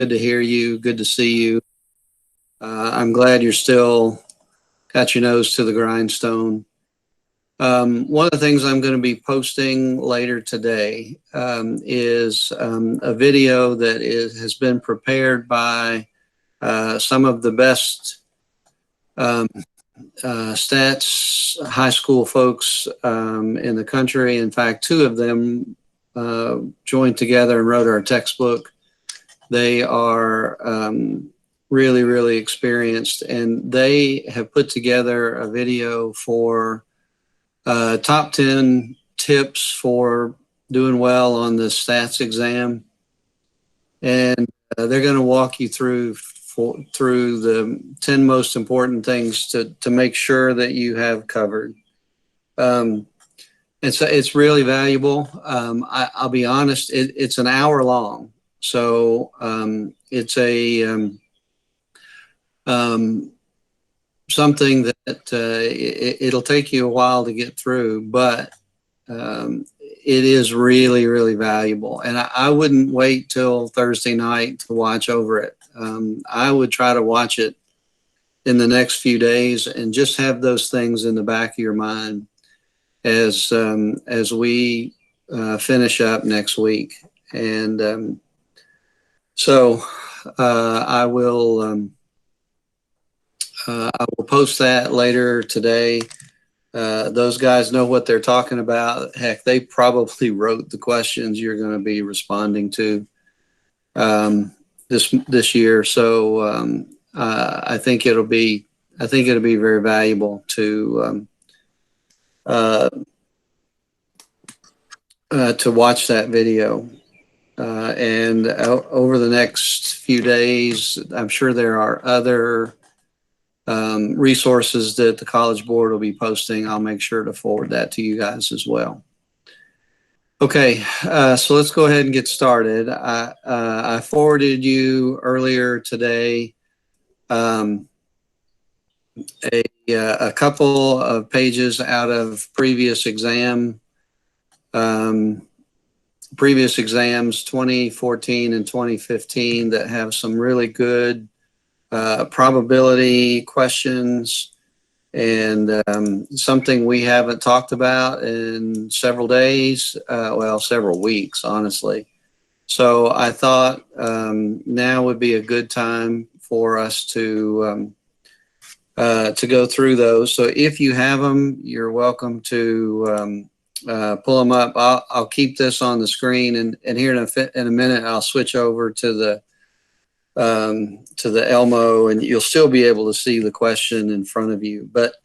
Good to hear you. Good to see you. I'm glad you're still got your nose to the grindstone. One of the things I'm going to be posting later today is a video that has been prepared by some of the best stats high school folks in the country. In fact, two of them joined together and wrote our textbook. They are really, really experienced, and they have put together a video for top 10 tips for doing well on the stats exam. And they're going to walk you through the 10 most important things to make sure that you have covered. It's really valuable. I'll be honest, it's an hour long. So it's a something that it'll take you a while to get through, but it is really, really valuable. And I wouldn't wait till Thursday night to watch over it. I would try to watch it in the next few days and just have those things in the back of your mind as we finish up next week. And so I will post that later today. Those guys know what they're talking about. Heck, they probably wrote the questions you're going to be responding to this year. So I think it'll be very valuable to watch that video. And over the next few days, I'm sure there are other resources that the College Board will be posting. I'll make sure to forward that to you guys as well. Okay, so let's go ahead and get started. I forwarded you earlier today a couple of pages out of previous exams 2014 and 2015 that have some really good probability questions, and something we haven't talked about in several days, several weeks, honestly. So I thought now would be a good time for us to go through those. So if you have them, you're welcome to pull them up. I'll keep this on the screen, and here in a minute I'll switch over to the Elmo, and you'll still be able to see the question in front of you. But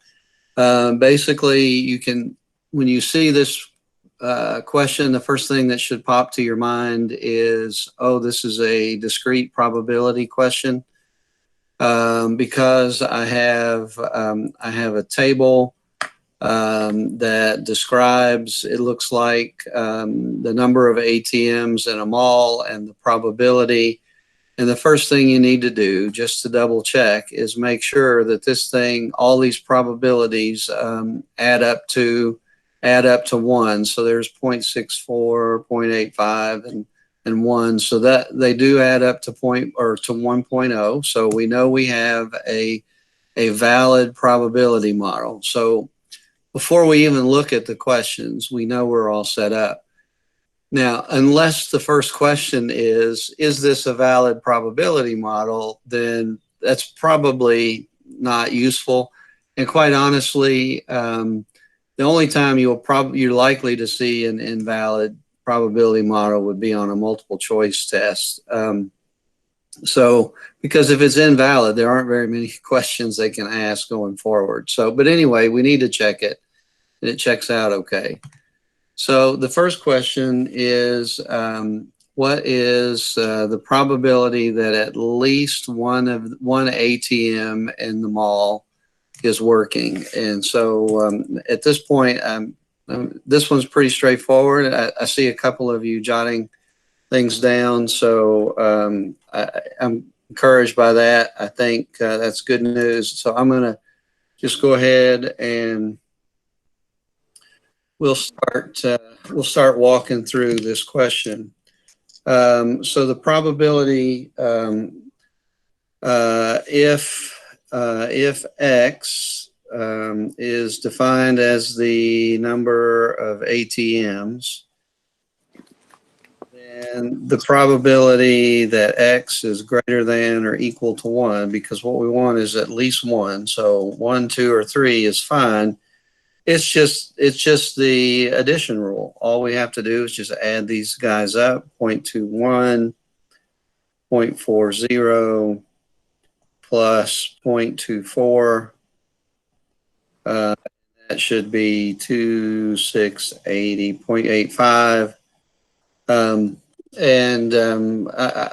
basically, you can, when you see this question, the first thing that should pop to your mind is, oh, this is a discrete probability question, because I have a table that describes, it looks like the number of ATMs in a mall and the probability. And the first thing you need to do, just to double check, is make sure that this thing, all these probabilities add up to 1. So there's 0.64, 0.85, and 1. So that they do add up to 1.0. So we know we have a valid probability model. So before we even look at the questions, we know we're all set up. Now, unless the first question is this a valid probability model, then that's probably not useful. And quite honestly, the only time you're likely to see an invalid probability model would be on a multiple choice test. So, because if it's invalid, there aren't very many questions they can ask going forward. So, but anyway, we need to check it, and it checks out okay. So the first question is, what is the probability that at least one ATM in the mall is working? And so at this point, this one's pretty straightforward. I see a couple of you jotting things down, so I'm encouraged by that. I think that's good news. So I'm going to just go ahead and we'll start walking through this question. So the probability, if X is defined as the number of ATMs, then the probability that X is greater than or equal to 1, because what we want is at least 1. So 1, 2, or 3 is fine. It's just the addition rule. All we have to do is just add these guys up: 0.21, 0.40 plus 0.24. That should be 2680, 0.85.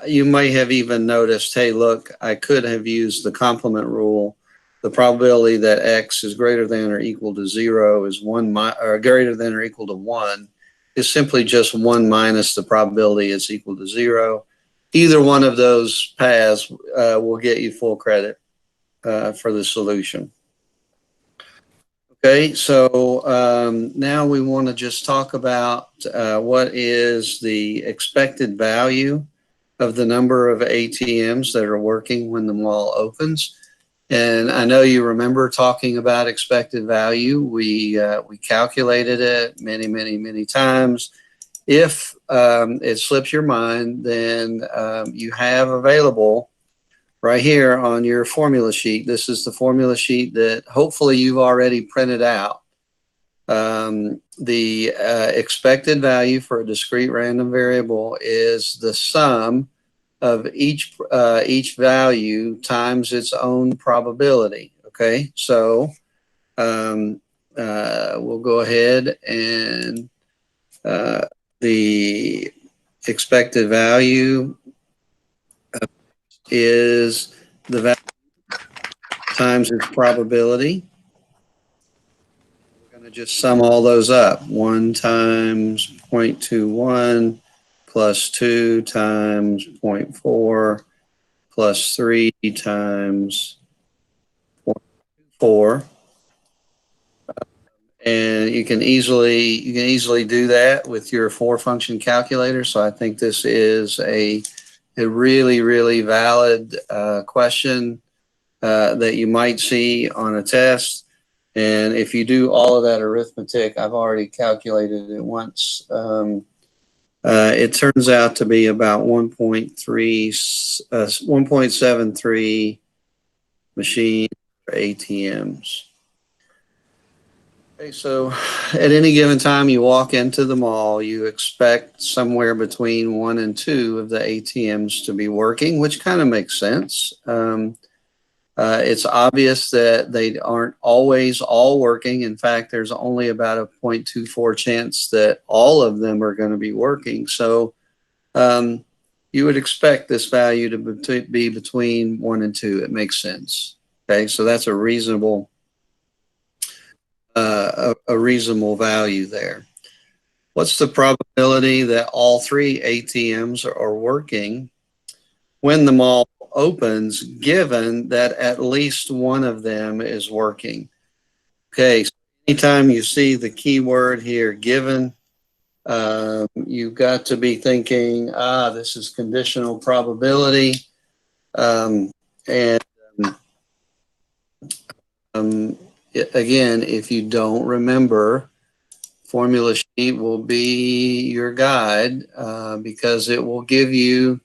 You may have even noticed, hey, look, I could have used the complement rule. The probability that X is greater than or equal to 0 is 1, or greater than or equal to 1 is simply just 1 minus the probability it's equal to 0. Either one of those paths will get you full credit for the solution. Okay, so now we want to just talk about what is the expected value of the number of ATMs that are working when the mall opens. And I know you remember talking about expected value. We calculated it many times. If it slips your mind, then you have available right here on your formula sheet. This is the formula sheet that hopefully you've already printed out. The expected value for a discrete random variable is the sum of each value times its own probability. Okay, so we'll go ahead and the expected value is the value times its probability. We're going to just sum all those up. 1 times 0.21 plus 2 times 0.4 plus 3 times 0.4. And you can easily do that with your 4-function calculator. So I think this is a really valid question that you might see on a test. And if you do all of that arithmetic, I've already calculated it once. It turns out to be about 1.73 machine ATMs. Okay, so at any given time you walk into the mall, you expect somewhere between 1 and 2 of the ATMs to be working, which kind of makes sense. It's obvious that they aren't always all working. In fact, there's only about a 0.24 chance that all of them are going to be working. So you would expect this value to be between 1 and 2. It makes sense. Okay, so that's a reasonable value there. What's the probability that all 3 ATMs are working when the mall opens, given that at least one of them is working? Okay, so anytime you see the keyword here, given, you've got to be thinking, this is conditional probability. Again, if you don't remember, formula sheet will be your guide because it'll give you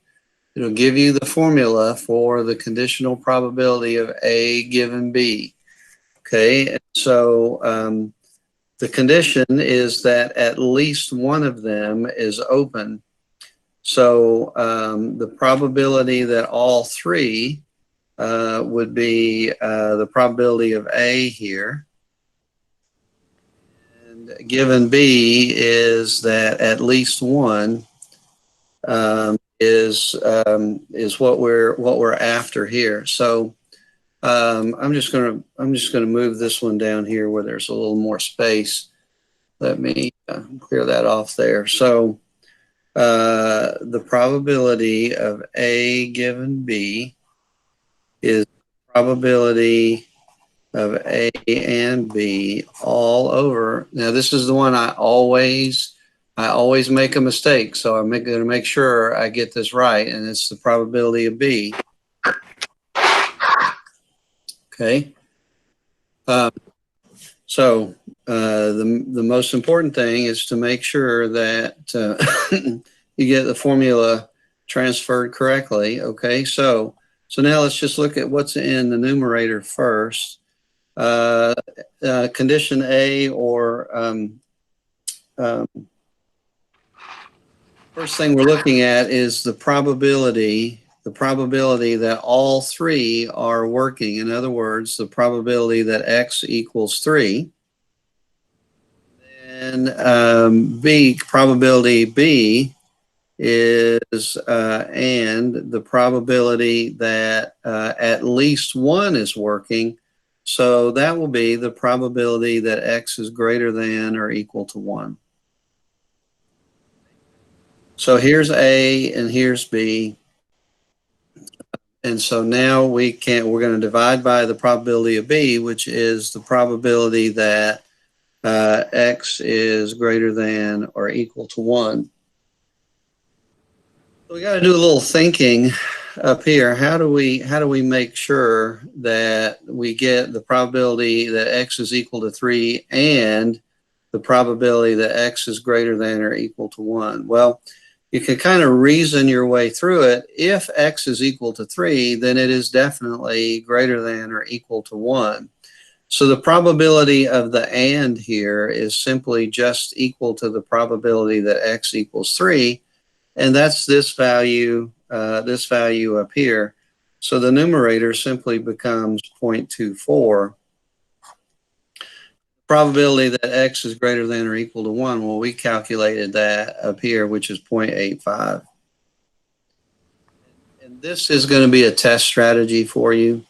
the formula for the conditional probability of A given B. Okay, and so the condition is that at least one of them is open. So the probability that all 3 would be the probability of A here. And given B is that at least one is what we're after here. So I'm just gonna move this one down here where there's a little more space. Let me clear that off there. So the probability of A given B is probability of A and B all over. Now this is the one I always I always make a mistake, so I'm going to make sure I get this right, and it's the probability of B. Okay. So the most important thing is to make sure that you get the formula transferred correctly. Okay. So now let's just look at what's in the numerator first. Condition A, or first thing we're looking at is the probability that all three are working. In other words, the probability that X equals 3. And probability B is and the probability that at least one is working. So that will be the probability that X is greater than or equal to 1. So here's A and here's B. And so now we're going to divide by the probability of B, which is the probability that X is greater than or equal to 1. So we got to do a little thinking up here. How do we make sure that we get the probability that X is equal to 3 and the probability that X is greater than or equal to 1? Well, you can kind of reason your way through it. If X is equal to 3, then it is definitely greater than or equal to 1. So the probability of the and here is simply just equal to the probability that X equals 3, and that's this value up here. So the numerator simply becomes 0.24. Probability that X is greater than or equal to 1, well, we calculated that up here, which is 0.85. And this is going to be a test strategy for you.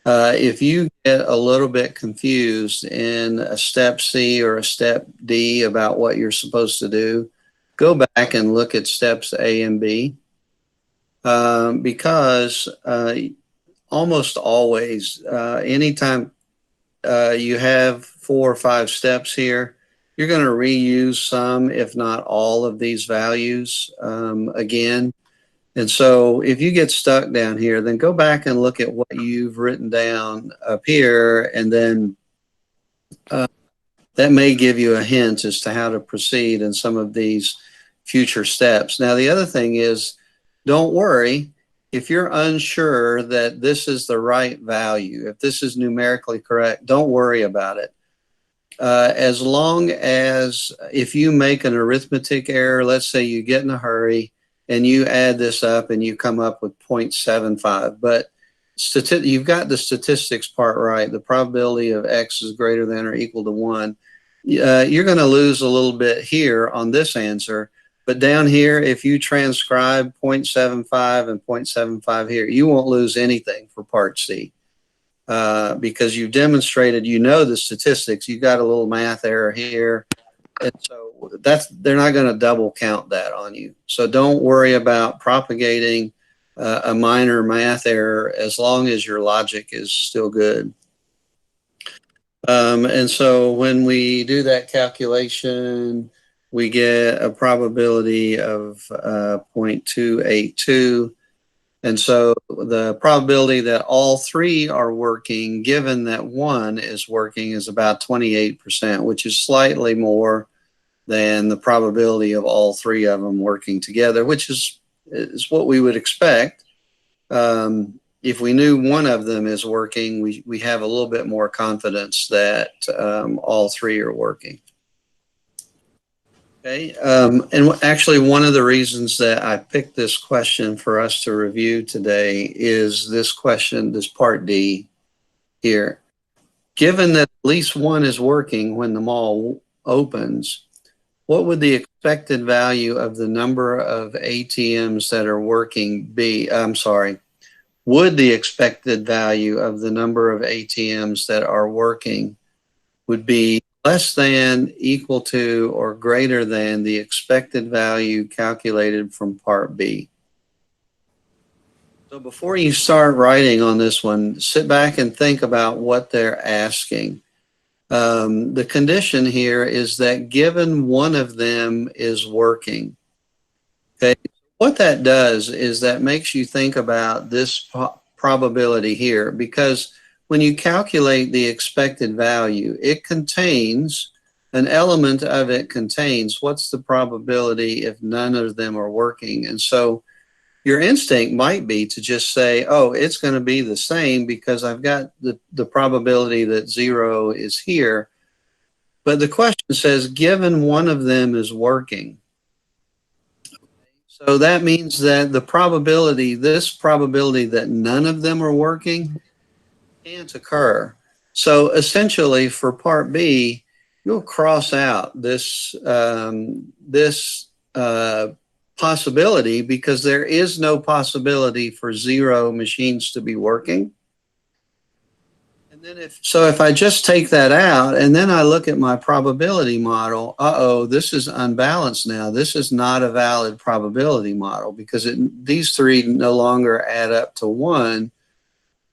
If you get a little bit confused in a step C or a step D about what you're supposed to do, go back and look at steps A and B, because almost always, anytime you have 4 or 5 steps here, you're going to reuse some, if not all, of these values again. And so if you get stuck down here, then go back and look at what you've written down up here, and then that may give you a hint as to how to proceed in some of these future steps. Now, the other thing is, don't worry if you're unsure that this is the right value. If this is numerically correct, don't worry about it. As long as if you make an arithmetic error, let's say you get in a hurry and you add this up and you come up with 0.75, but you've got the statistics part right. The probability of X is greater than or equal to 1. You're going to lose a little bit here on this answer, but down here, if you transcribe 0.75 and 0.75 here, you won't lose anything for part C. Because you've demonstrated, the statistics, you got a little math error here. And so they're not going to double count that on you. So don't worry about propagating a minor math error as long as your logic is still good. And so when we do that calculation, we get a probability of 0.282. And so the probability that all three are working, given that one is working, is about 28%, which is slightly more than the probability of all three of them working together, which is what we would expect. If we knew one of them is working, we have a little bit more confidence that all three are working. Okay, and actually one of the reasons that I picked this question for us to review today is this question, this part D here. Given that at least one is working when the mall opens, what would the expected value of the number of ATMs that are working be? Would the expected value of the number of ATMs that are working would be less than, equal to, or greater than the expected value calculated from part B? So before you start writing on this one, sit back and think about what they're asking. The condition here is that given one of them is working. Okay, what that does is that makes you think about this probability here, because when you calculate the expected value, it contains an element of it contains what's the probability if none of them are working. And so your instinct might be to just say, oh, it's going to be the same because I've got the probability that 0 is here. But the question says, given one of them is working. So that means that the probability, this probability that none of them are working can't occur. So essentially for part B, you'll cross out this, possibility, because there is no possibility for 0 machines to be working. And then if I just take that out and then I look at my probability model, this is unbalanced now. This is not a valid probability model because these three no longer add up to 1.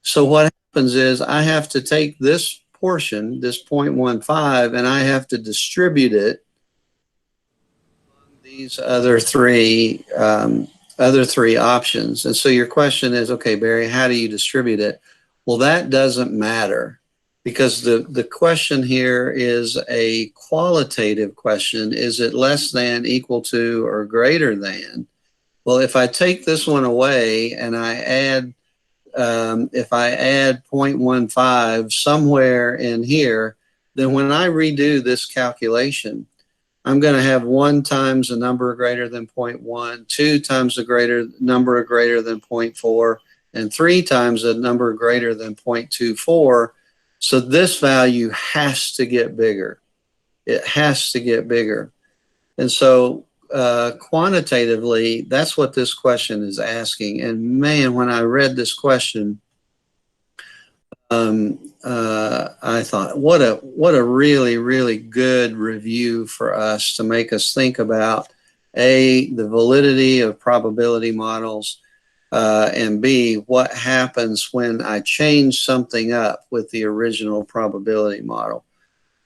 So what happens is I have to take this portion, this 0.15, and I have to distribute it among these other three options. And so your question is, okay, Barry, how do you distribute it? Well, that doesn't matter because the question here is a qualitative question. Is it less than, equal to, or greater than? Well, if I take this one away and I add, if I add 0.15 somewhere in here, then when I redo this calculation, I'm going to have 1 times a number greater than 0.1, 2 times a number greater than 0.4, and 3 times a number greater than 0.24. So this value has to get bigger. It has to get bigger. And so quantitatively, that's what this question is asking. And man, when I read this question, I thought, what a really, really good review for us to make us think about A, the validity of probability models, and B, what happens when I change something up with the original probability model.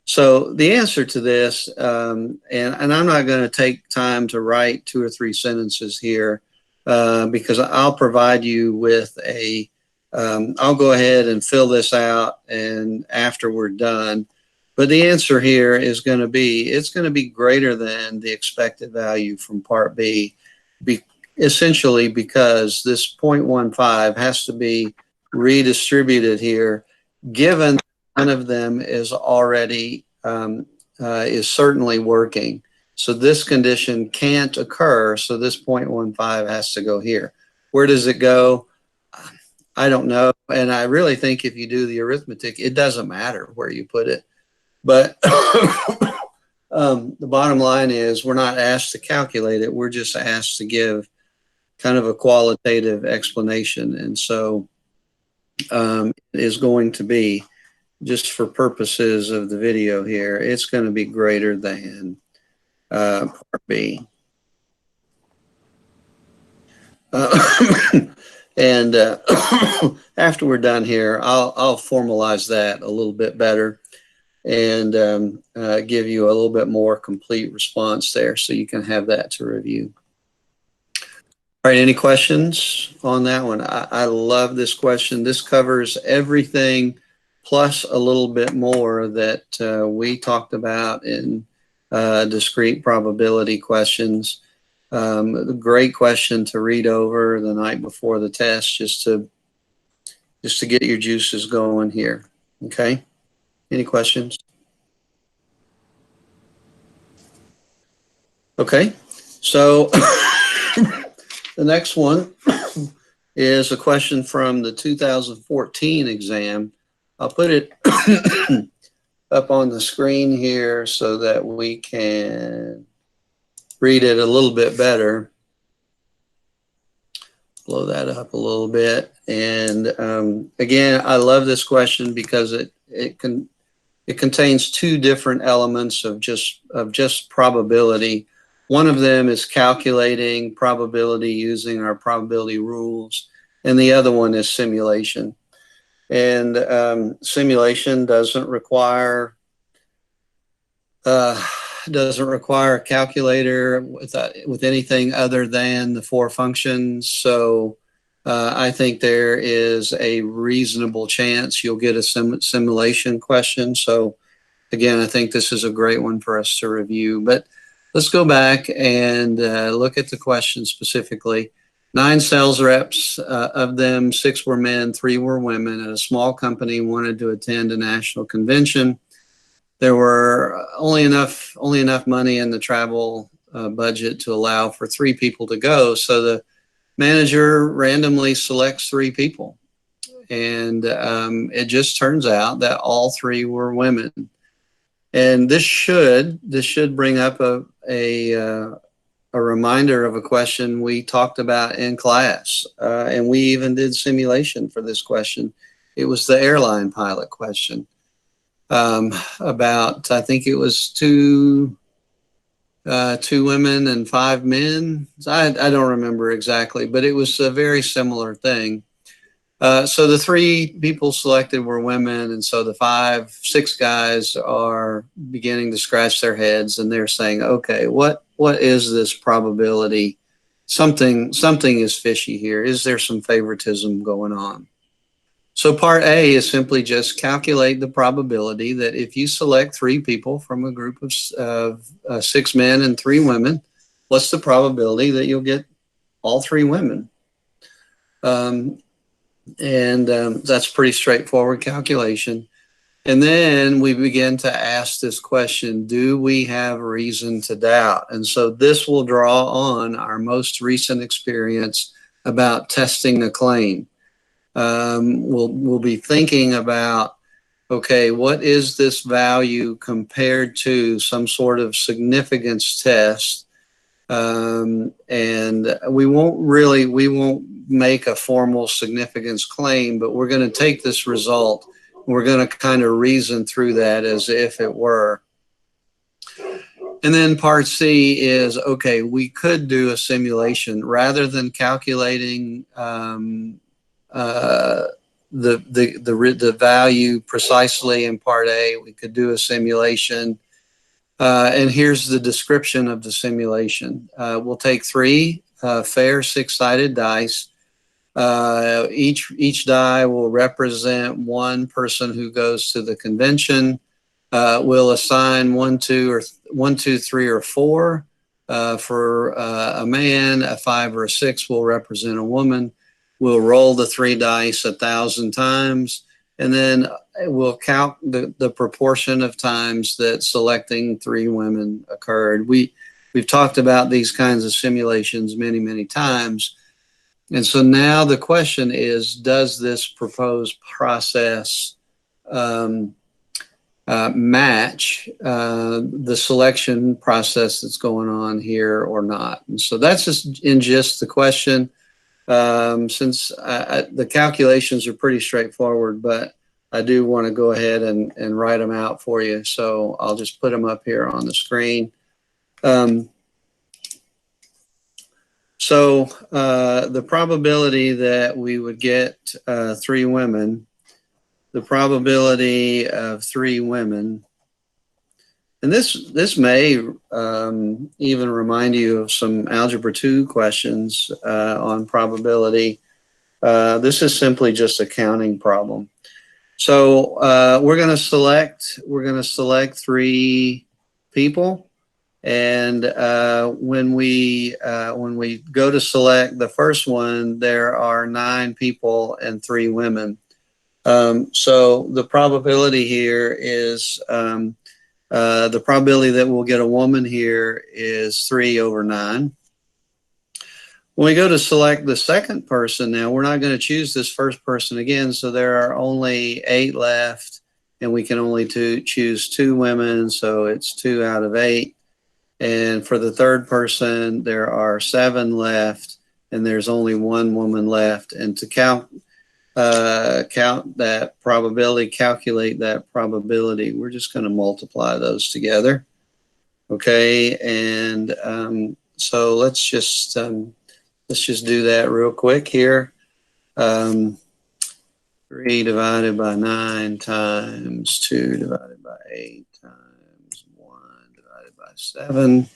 So the answer to this, and I'm not going to take time to write 2 or 3 sentences here because I'll provide you with I'll go ahead and fill this out and after we're done. But the answer here is going to be, it's going to be greater than the expected value from part B, essentially because this 0.15 has to be redistributed here, given one of them is already, is certainly working. So this condition can't occur, so this 0.15 has to go here. Where does it go? I don't know, and I really think if you do the arithmetic, it doesn't matter where you put it. But the bottom line is we're not asked to calculate it. We're just asked to give kind of a qualitative explanation. And so it is going to be, just for purposes of the video here, it's going to be greater than part B. And after we're done here, I'll formalize that a little bit better and give you a little bit more complete response there so you can have that to review. All right, any questions on that one? I love this question. This covers everything plus a little bit more that we talked about in discrete probability questions. A great question to read over the night before the test, just to get your juices going here. Okay, any questions? Okay, so the next one is a question from the 2014 exam. I'll put it up on the screen here so that we can read it a little bit better. Blow that up a little bit. And again, I love this question because it contains 2 different elements of just probability. One of them is calculating probability using our probability rules, and the other one is simulation. And simulation doesn't require Doesn't require a calculator with anything other than the 4 functions. So I think there is a reasonable chance you'll get a simulation question. So again, I think this is a great one for us to review. But let's go back and look at the question specifically. 9 sales reps, of them 6 were men, 3 were women, at a small company wanted to attend a national convention. There were only enough money in the travel budget to allow for 3 people to go. So the manager randomly selects 3 people. And it just turns out that all 3 were women. And this should bring up a reminder of a question we talked about in class. And we even did simulation for this question. It was the airline pilot question. About, I think it was 2 women and 5 men. I don't remember exactly, but it was a very similar thing. So the 3 people selected were women, and so the 6 guys are beginning to scratch their heads, and they're saying, okay, what is this probability? Something is fishy here. Is there some favoritism going on? So part A is simply just calculate the probability that if you select 3 people from a group of 6 men and 3 women, what's the probability that you'll get all 3 women? That's pretty straightforward calculation. And then we begin to ask this question, do we have reason to doubt? And so this will draw on our most recent experience about testing a claim. We'll be thinking about, okay, what is this value compared to some sort of significance test? And we won't make a formal significance claim, but we're going to take this result. We're going to kind of reason through that as if it were. And then part C is, okay, we could do a simulation rather than calculating the value precisely in part A. We could do a simulation. And here's the description of the simulation. We'll take 3 fair 6-sided dice. Each die will represent 1 person who goes to the convention. We'll assign 1, 2, 3, or 4 for a man. A 5 or a 6 will represent a woman. We'll roll the 3 dice 1,000 times, and then we'll count the proportion of times that selecting 3 women occurred. We've talked about these kinds of simulations many, many times. And so now the question is, does this proposed process match the selection process that's going on here or not? And so that's just in just the question. Since the calculations are pretty straightforward, but I do want to go ahead and write them out for you. So I'll just put them up here on the screen. So the probability that we would get 3 women, the probability of 3 women, and this may even remind you of some Algebra 2 questions on probability. This is simply just a counting problem. So we're going to select 3 people, and when we go to select the first one, there are 9 people and 3 women. So the probability here is the probability that we'll get a woman here is 3/9. When we go to select the second person now, we're not going to choose this first person again, so there are only 8 left, and we can only choose 2 women, so it's 2 out of 8. And for the third person, there are 7 left, and there's only 1 woman left. And to that probability, calculate that probability, we're just going to multiply those together. Okay, and so let's just do that real quick here. 3 divided by 9 times 2 divided by 8 times 1 by 7.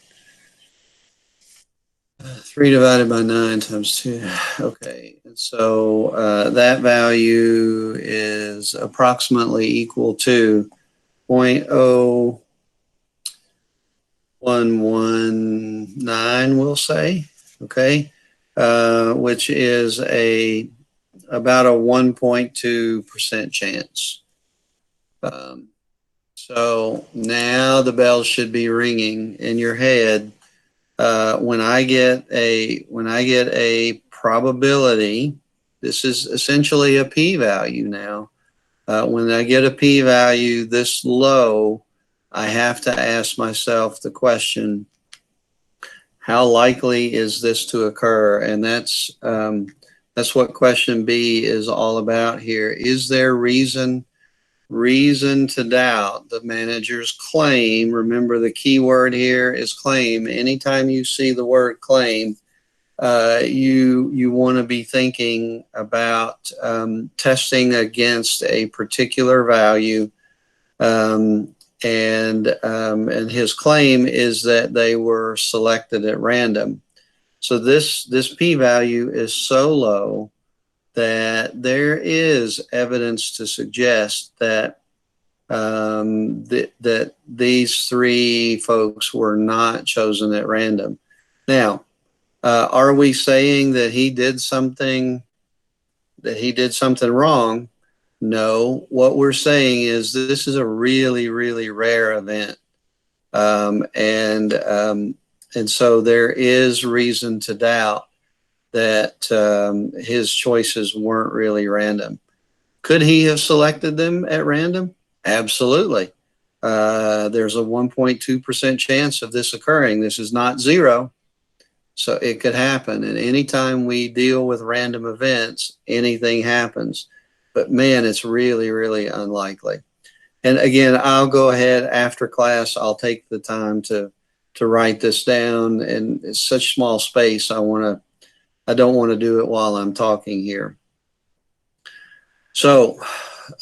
3 divided by 9 times 2. Okay, and so that value is approximately equal to 0.0119, we'll say, okay, which is about a 1.2% chance. So now the bells should be ringing in your head. When I get a probability, this is essentially a p-value now. When I get a p-value this low, I have to ask myself the question, how likely is this to occur? And that's what question B is all about here. Is there reason to doubt the manager's claim? Remember, the key word here is claim. Anytime you see the word claim, you want to be thinking about testing against a particular value, and his claim is that they were selected at random. So this p-value is so low that there is evidence to suggest that that these 3 folks were not chosen at random. Now, are we saying that he did something wrong? No. What we're saying is this is a really, really rare event, and so there is reason to doubt that his choices weren't really random. Could he have selected them at random? Absolutely. There's a 1.2% chance of this occurring. This is not 0, so it could happen. And anytime we deal with random events, anything happens. But man, it's really, really unlikely. And again, I'll go ahead after class. I'll take the time to write this down. And it's such small space. I don't want to do it while I'm talking here. So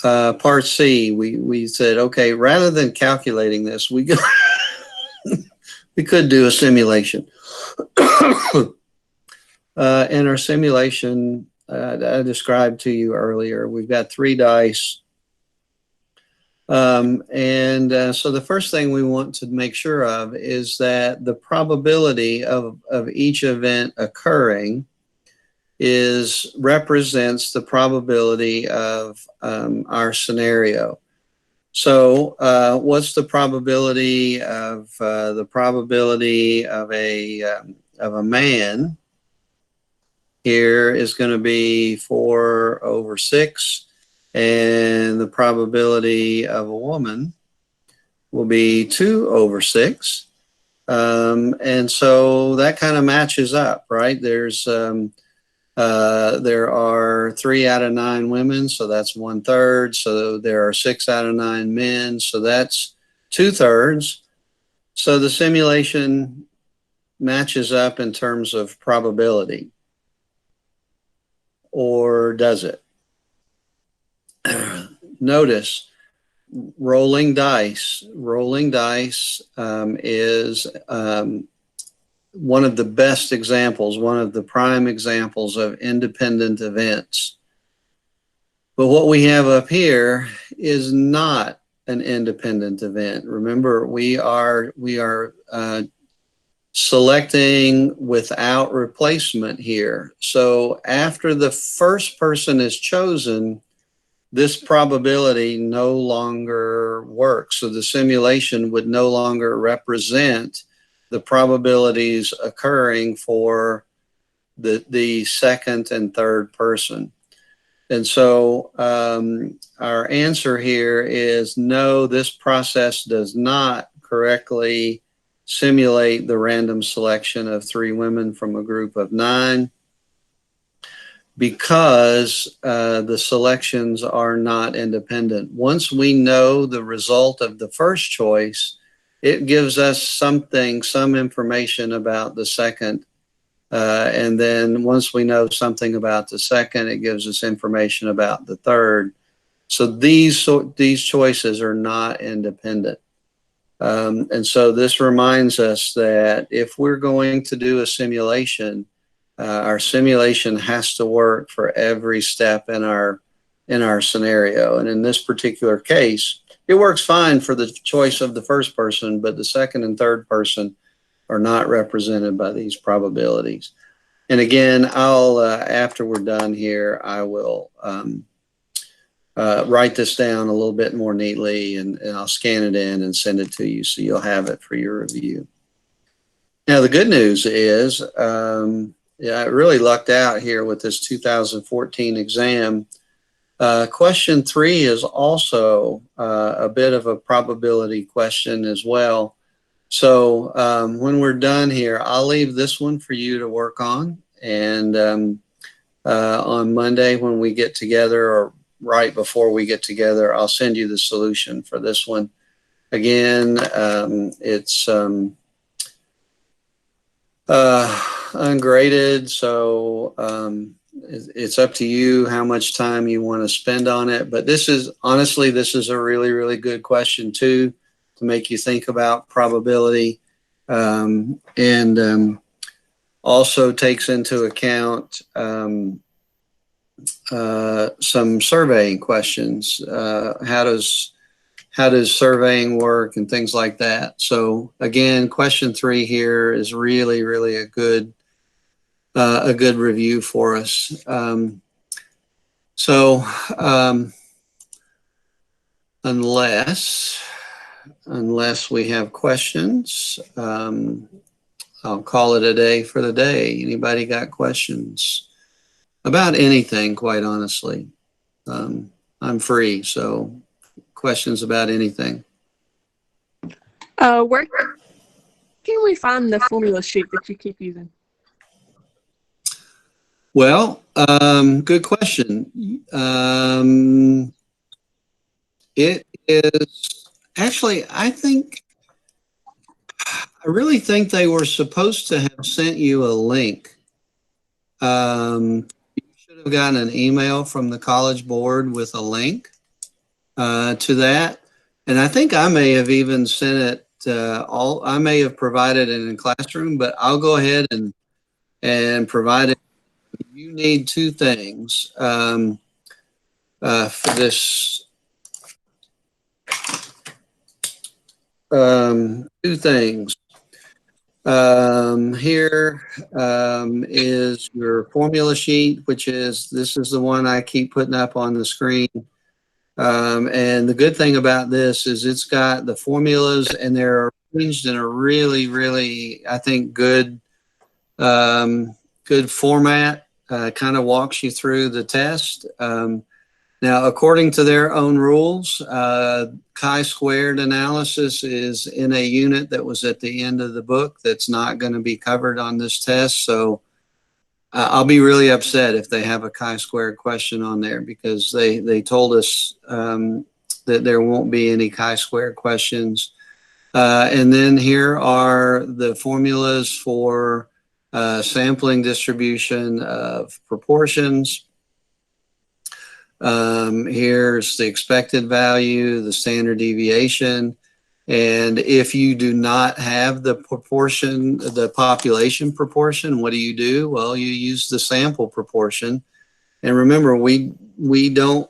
part C, we said, okay, rather than calculating this, we could do a simulation. In our simulation, I described to you earlier, we've got 3 dice. So the first thing we want to make sure of is that the probability of each event occurring represents the probability of our scenario. So what's the probability of a man? Here is going to be 4 over 6, and the probability of a woman will be 2 over 6. And so that kind of matches up, right? There are 3 out of 9 women, so that's 1/3. So there are 6 out of 9 men, so that's 2/3. So the simulation matches up in terms of probability. Or does it? Notice rolling dice. Rolling dice is one of the best examples, one of the prime examples of independent events. But what we have up here is not an independent event. Remember, we are selecting without replacement here. So after the first person is chosen, this probability no longer works. So the simulation would no longer represent the probabilities occurring for the second and third person. And so our answer here is no, this process does not correctly simulate the random selection of 3 women from a group of 9, because the selections are not independent. Once we know the result of the first choice, it gives us some information about the second. And then once we know something about the second, it gives us information about the third. So these choices are not independent. And so this reminds us that if we're going to do a simulation, our simulation has to work for every step in our scenario. And in this particular case, it works fine for the choice of the first person, but the second and third person are not represented by these probabilities. And again, I'll after we're done here, I will write this down a little bit more neatly, and I'll scan it in and send it to you so you'll have it for your review. Now, the good news is, yeah, I really lucked out here with this 2014 exam. Question 3 is also a bit of a probability question as well. So when we're done here, I'll leave this one for you to work on. And on Monday when we get together, or right before we get together, I'll send you the solution for this one. Again, it's ungraded, so it's up to you how much time you want to spend on it. But this is, honestly, this is a really, really good question too, to make you think about probability, and also takes into account some surveying questions. How does surveying work and things like that. So again, question 3 here is really, really a good review for us. Unless we have questions, I'll call it a day for the day. Anybody got questions about anything, quite honestly? I'm free, so questions about anything. Where can we find the formula sheet that you keep using? Well, good question. It is actually, I really think they were supposed to have sent you a link. You should have gotten an email from the College Board with a link to that. And I think I may have even sent it I may have provided it in Classroom, but I'll go ahead and provide it. You need 2 things for this. 2 things. Here is your formula sheet, which is, this is the one I keep putting up on the screen. And the good thing about this is it's got the formulas, and they're arranged in a really, really, I think, good format. Kind of walks you through the test. Now, according to their own rules, chi-squared analysis is in a unit that was at the end of the book that's not going to be covered on this test. So I'll be really upset if they have a chi-squared question on there, because they told us that there won't be any chi-squared questions. And then here are the formulas for sampling distribution of proportions. Here's the expected value, the standard deviation. And if you do not have the proportion, the population proportion, what do? Well, you use the sample proportion. And remember, we don't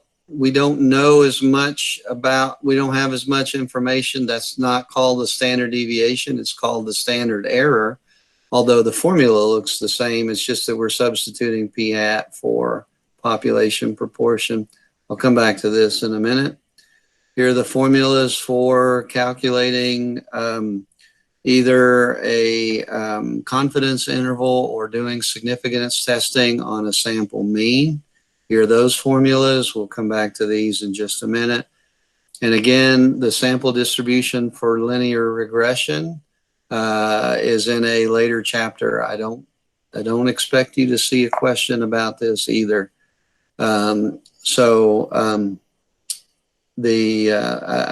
know as much about, we don't have as much information. That's not called the standard deviation. It's called the standard error. Although the formula looks the same, it's just that we're substituting p hat for population proportion. I'll come back to this in a minute. Here are the formulas for calculating either a confidence interval or doing significance testing on a sample mean. Here are those formulas. We'll come back to these in just a minute. And again, the sample distribution for linear regression is in a later chapter. I don't expect you to see a question about this either. I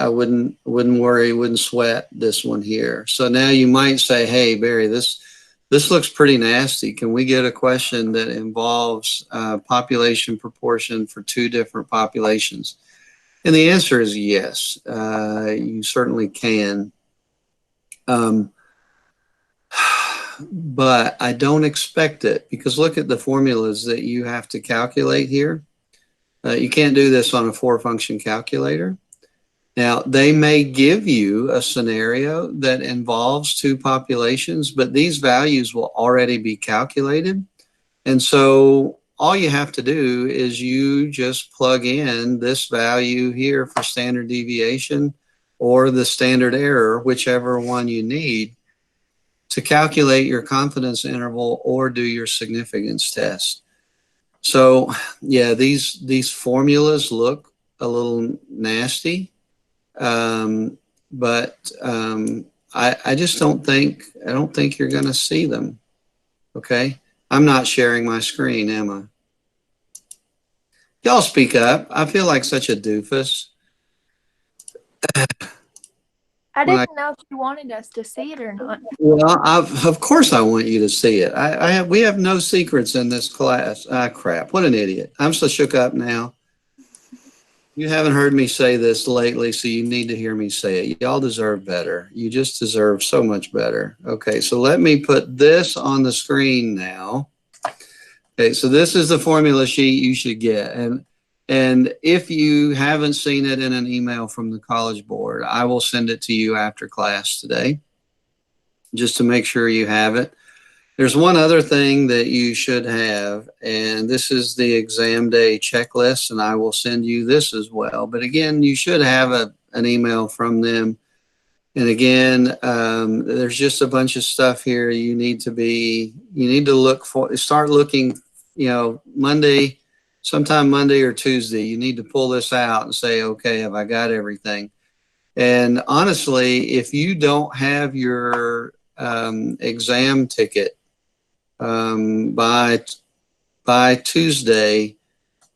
wouldn't worry, wouldn't sweat this one here. So now you might say, hey, Barry, this looks pretty nasty. Can we get a question that involves population proportion for 2 different populations? And the answer is yes, you certainly can. Um, but I don't expect it, because look at the formulas that you have to calculate here. You can't do this on a 4-function calculator. Now, they may give you a scenario that involves 2 populations, but these values will already be calculated. And so all you have to do is you just plug in this value here for standard deviation or the standard error, whichever one you need, to calculate your confidence interval or do your significance test. So yeah, these formulas look a little nasty, but I just don't think you're going to see them. Okay, I'm not sharing my screen, am I? Y'all speak up. I feel like such a doofus. I didn't know if you wanted us to see it or not. Well, of course I want you to see it. We have no secrets in this class. Ah, crap. What an idiot. I'm so shook up now. You haven't heard me say this lately, so you need to hear me say it. Y'all deserve better. You just deserve so much better. Okay, so let me put this on the screen now. Okay, so this is the formula sheet you should get. And if you haven't seen it in an email from the College Board, I will send it to you after class today, just to make sure you have it. There's one other thing that you should have, and this is the exam day checklist, and I will send you this as well. But again, you should have an email from them. And again, there's just a bunch of stuff here you need to look for, start looking, sometime Monday or Tuesday, you need to pull this out and say, okay, have I got everything? And honestly, if you don't have your exam ticket by Tuesday,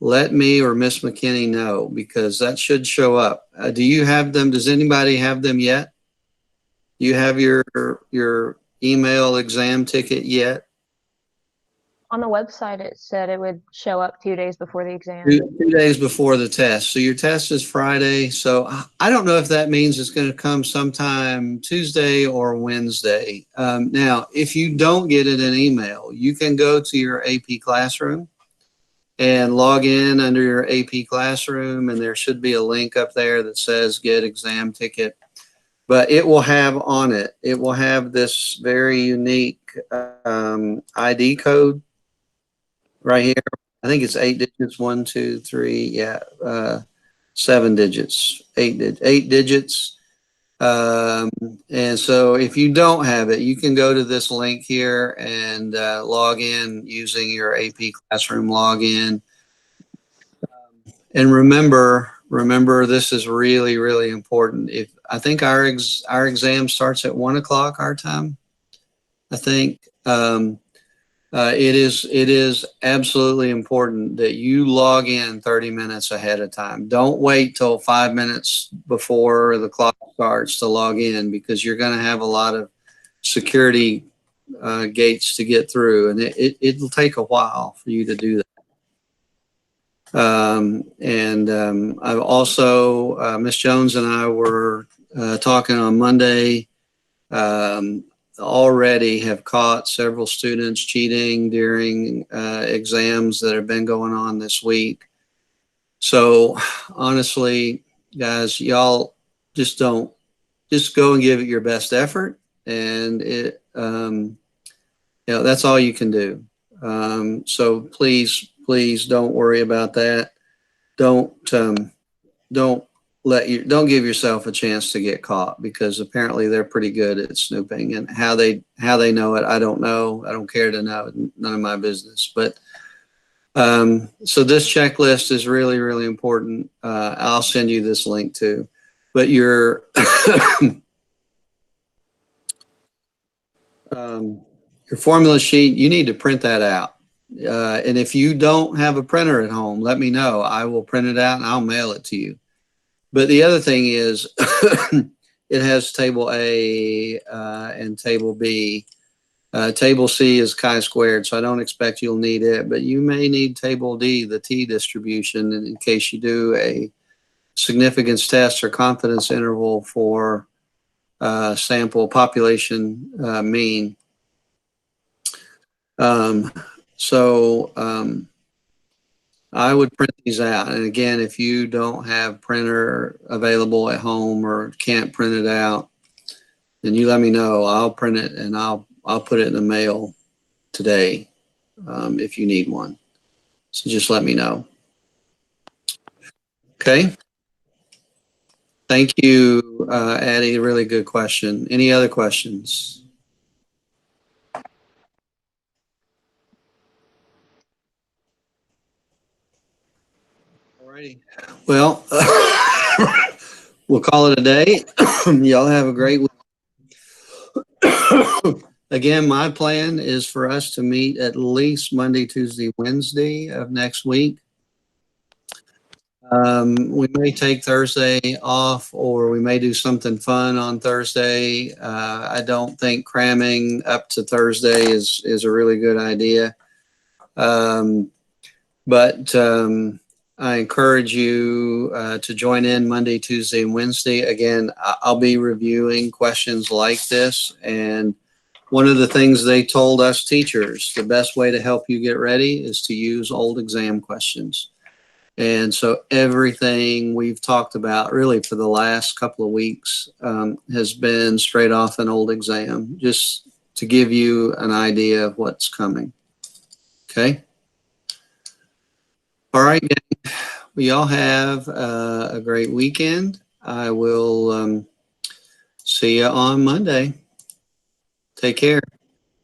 let me or Miss McKinney know, because that should show up. Do you have them? Does anybody have them yet? Do you have your email exam ticket yet? On the website, it said it would show up 2 days before the exam. 2 days before the test. So your test is Friday. So I don't know if that means it's going to come sometime Tuesday or Wednesday. Now, if you don't get it in email, you can go to your AP Classroom and log in under your AP Classroom, and there should be a link up there that says get exam ticket. But it will have on it, it will have this very unique ID code right here. I think it's 8 digits, 1, 2, 3, yeah, 7 digits, 8 digits. And so if you don't have it, you can go to this link here and log in using your AP Classroom login. And remember, this is really, really important. I think our exam starts at 1 o'clock our time. I think it is absolutely important that you log in 30 minutes ahead of time. Don't wait till 5 minutes before the clock starts to log in, because you're going to have a lot of security gates to get through, and it'll take a while for you to do that. I've also, Miss Jones and I were talking on Monday, already have caught several students cheating during exams that have been going on this week. So honestly, guys, y'all just go and give it your best effort, and that's all you can do. So please don't worry about that. Don't give yourself a chance to get caught, because apparently they're pretty good at snooping, and how they know it, I don't know. I don't care to know. None of my business. But so this checklist is really, really important. I'll send you this link too. But your your formula sheet, you need to print that out. And if you don't have a printer at home, let me know. I will print it out and I'll mail it to you. But the other thing is, it has table A and table B. Table C is chi-squared, so I don't expect you'll need it, but you may need table D, the T distribution, in case you do a significance test or confidence interval for sample population mean. I would print these out. And again, if you don't have printer available at home or can't print it out, then you let me know. I'll print it and I'll put it in the mail today if you need one. So just let me know. Okay. Thank you, Addie. Really good question. Any other questions? Alrighty. Well, we'll call it a day. Y'all have a great week. Again, my plan is for us to meet at least Monday, Tuesday, Wednesday of next week. We may take Thursday off, or we may do something fun on Thursday. I don't think cramming up to Thursday is a really good idea. But I encourage you to join in Monday, Tuesday, and Wednesday. Again, I'll be reviewing questions like this. And one of the things they told us teachers, the best way to help you get ready is to use old exam questions. And so everything we've talked about really for the last couple of weeks has been straight off an old exam, just to give you an idea of what's coming. Okay. All right, gang. We all have a great weekend. I will see you on Monday. Take care.